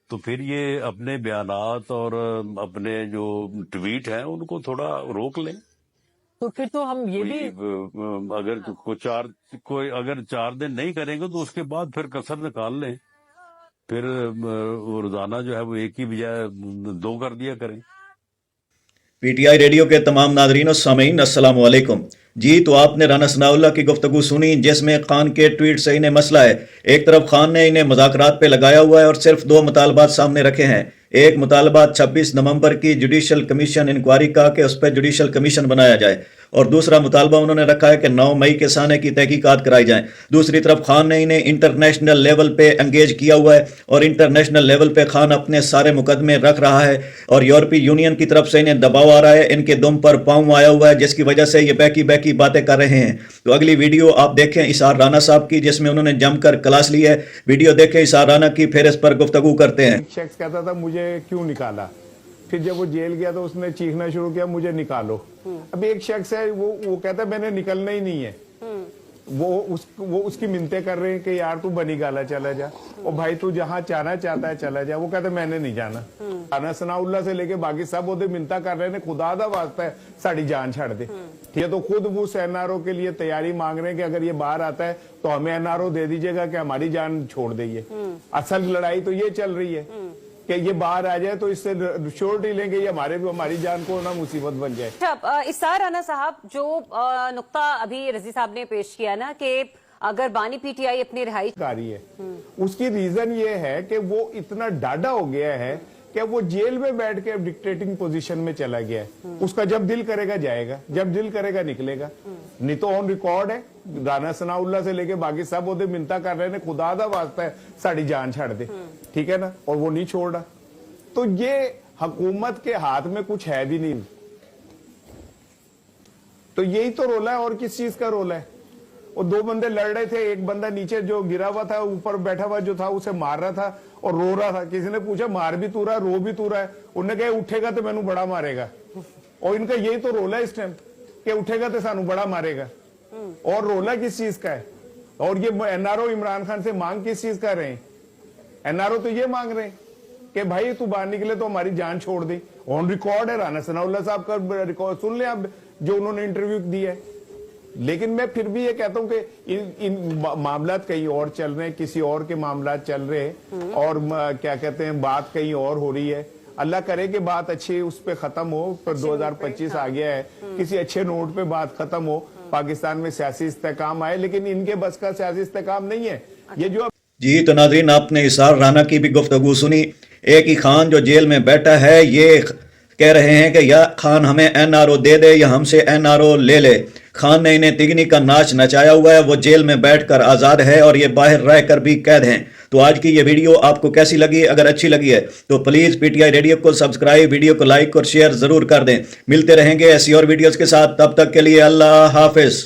تو پھر یہ اپنے بیانات اور اپنے جو ٹویٹ ہیں ان کو تھوڑا روک لیں. تو پھر تو ہم یہ بھی اگر 4 دن نہیں کریں گے تو اس کے بعد پھر کسر نکال لیں. پھر روزانہ جو ہے وہ ایک کی بجائے 2 کر دیا کریں. پی ٹی آئی ریڈیو کے تمام ناظرین و سامعین السلام علیکم. جی تو آپ نے رانا ثناء اللہ کی گفتگو سنی جس میں خان کے ٹویٹ سے انہیں مسئلہ ہے. ایک طرف خان نے انہیں مذاکرات پہ لگایا ہوا ہے اور صرف 2 مطالبات سامنے رکھے ہیں. ایک مطالبہ 26 نومبر کی جوڈیشل کمیشن انکوائری کا کہ اس پہ جوڈیشل کمیشن بنایا جائے، اور دوسرا مطالبہ انہوں نے رکھا ہے کہ 9 مئی کے سانے کی تحقیقات کرائی جائیں. دوسری طرف خان نے انہیں انٹرنیشنل لیول پہ انگیج کیا ہوا ہے اور انٹرنیشنل لیول پہ خان اپنے سارے مقدمے رکھ رہا ہے اور یورپی یونین کی طرف سے انہیں دباؤ آ رہا ہے، ان کے دم پر پاؤں آیا ہوا ہے جس کی وجہ سے یہ بہکی باتیں کر رہے ہیں. تو اگلی ویڈیو آپ دیکھیں اسحار رانا صاحب کی جس میں انہوں نے جم کر کلاس لی ہے. ویڈیو دیکھیں اسحار رانا کی، پھر اس پر گفتگو کرتے ہیں. ایک شخص کہتا تھا مجھے کیوں نکالا، پھر جب وہ جیل گیا تو اس نے چیخنا شروع کیا مجھے نکالو. اب ایک شخص ہے وہ کہتا ہے میں نے نکلنا ہی نہیں ہے، وہ اس کی منتیں کر رہے ہیں کہ یار تو بنی گالا چلا جا، اور بھائی تو جہاں جانا چاہتا ہے چلا جا. وہ کہتا ہے میں نے نہیں جانا. رانا ثناء اللہ سے لے کے باقی سب وہ منتیں کر رہے ہیں خدا دا واسطہ ہے ساڑی جان چھڑ دے. ٹھیک ہے، تو خود وہ این آر او کے لیے تیاری مانگ رہے ہیں کہ اگر یہ باہر آتا ہے تو ہمیں این آر او دے دیجیے گا کہ ہماری جان چھوڑ دئیے. اصل لڑائی تو یہ چل رہی ہے کہ یہ باہر آ جائے تو اس سے شورٹی لیں گے یہ ہماری جان کو نہ مصیبت بن جائے. اسحار رانا صاحب، جو نقطہ ابھی رضی صاحب نے پیش کیا نا کہ اگر بانی پی ٹی آئی اپنی رہائی کاری ہے، اس کی ریزن یہ ہے کہ وہ اتنا ڈاڈا ہو گیا ہے کہ وہ جیل میں بیٹھ کے ڈکٹیٹنگ پوزیشن میں چلا گیا ہے. اس کا جب دل کرے گا جائے گا، جب دل کرے گا نکلے گا. نہیں تو آن ریکارڈ ہے رانا ثناء اللہ سے لے کے باقی سب وہ منتا کر رہے ہیں خدا دا واسطہ ہے ساڑی جان چھڑ دے. ٹھیک ہے نا، اور وہ نہیں چھوڑ رہا. تو یہ حکومت کے ہاتھ میں کچھ ہے بھی نہیں. تو یہی تو رولا ہے، اور کس چیز کا رولا ہے. اور 2 بندے لڑ رہے تھے، ایک بندہ نیچے جو گرا ہوا تھا اوپر بیٹھا ہوا جو تھا اسے مار رہا تھا اور رو رہا تھا. کسی نے پوچھا مار بھی تو رہا ہے رو بھی تو رہا ہے، انہوں نے کہا اٹھے گا تو میں نو بڑا مارے گا. اور ان کا یہی تو رولا ہے اس ٹائم کہ اٹھے گا تو سانو بڑا مارے گا. اور رولا کس چیز کا ہے؟ اور یہ N R O Imran Khan سے مانگ کس چیز کر رہے ہیں؟ این آر او تو یہ مانگ رہے ہیں کہ بھائی تو باہر نکلے تو ہماری جان چھوڑ دے. آن ریکارڈ ہے، رانا ثناء اللہ صاحب کا ریکارڈ سن لیں آپ جو انہوں نے انٹرویو دیا ہے. لیکن میں پھر بھی یہ کہتا ہوں کہ ان معاملات کہیں اور چل رہے ہیں، کسی اور کے معاملات چل رہے ہیں، اور کیا کہتے ہیں بات کہیں اور ہو رہی ہے. اللہ کرے کہ بات اچھی اس پہ ختم ہو. پر 2025 آ گیا ہے، کسی اچھے نوٹ پہ بات ختم ہو، پاکستان میں سیاسی استحکام آئے. لیکن ان کے بس کا سیاسی استحکام نہیں ہے یہ جو. جی تو ناظرین، آپ نے اسحار رانا کی بھی گفتگو سنی. ایک ہی خان جو جیل میں بیٹھا ہے یہ کہہ رہے ہیں کہ یا خان ہمیں این آر او دے دے یا ہم سے این آر او لے لے. خان نے انہیں تگنی کا ناچ نچایا ہوا ہے. وہ جیل میں بیٹھ کر آزاد ہے اور یہ باہر رہ کر بھی قید ہیں. تو آج کی یہ ویڈیو آپ کو کیسی لگی؟ اگر اچھی لگی ہے تو please P T I radio کو سبسکرائب، ویڈیو کو لائک اور شیئر ضرور کر دیں. ملتے رہیں گے ایسی اور ویڈیوز کے ساتھ، تب تک کے لیے اللہ حافظ.